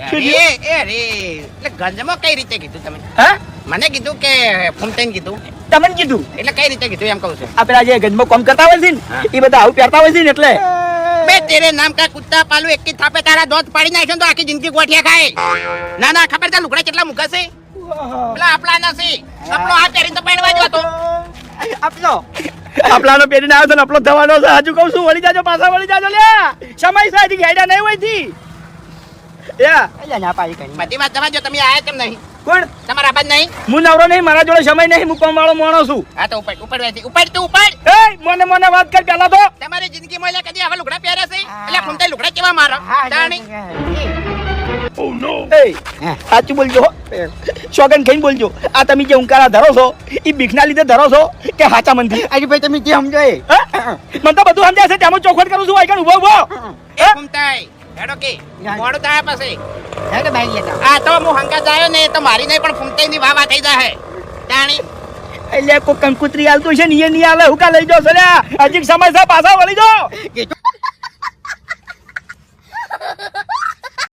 એટલે ગંજમાં કઈ રીતે કીધું તમે? હા મને કીધું કે ફૂમતાઈને કીધું? તમને કીધું એટલે કઈ રીતે કીધું એમ કહું છું. આ પેલા જે ગંજમાં કામ કરતા હોય છે ને એ બધા આવું પહેરતા હોય છે ને એટલે બે તેરે નામ કા કુત્તા પાલું એક થાપે તારા દોત પાડી નાખ્યો ને તો આખી જિંદગી ગોઠિયા ખાય. ના ના ખબર છે લુગડા કેટલા મૂકા છે? પેલા આપલા નથી આપણો આ પહેરીને તો પહેરવા જ હતો. આપલાનો પહેરીને આવ્યો તો આપલો થવાનો છે. હજુ કહું છું વળી જાજો પાછા વળી જાજો લ્યા સમય સાથી ગાયડા નહીં હોય થી બધી વાત જવા દો. તમે આયા કેમ નહીં? કોણ તમારા આબાદ નહીં? હું નવરો નહીં મારા જોડે સમય નહીં મૂકવા વાળો માણસ છું. હા તો ઉપર તું ઉપર. મને વાત કર પેલા તો તમારી જિંદગીમાં એટલે કદી આવા લુગડા પહેર્યા છે? એટલે ફૂમતાઈ લુગડા કેવા મારો? જાણી સાચું બોલજો શોગન ખાઈને બોલજો. આ તમે જે ઉંકારા ધરો છો એ બીકના લીધે ધરો છો કે હાચા મંદી? અરે ભાઈ તમે જે સમજો એ મને તો બધું સમજાય છે તેમાં ચોખવટ કરું છું. આઈ ઉભો ઉભો એ ફૂમતાઈ હેડો કે મોડું થાય પછી. હેડો ભાઈ લેતા આ તો હું હંકા જાયો ને તો મારી નહીં પણ ફૂમતાઈ ની વાવા થઈ જાય. જાણી એટલે કોઈ કંકુતરી હાલતું છે ને એ નહીં હાલે હું કા લઈ જાઓ છો હજી સમય છે પાછા વળી જાઓ.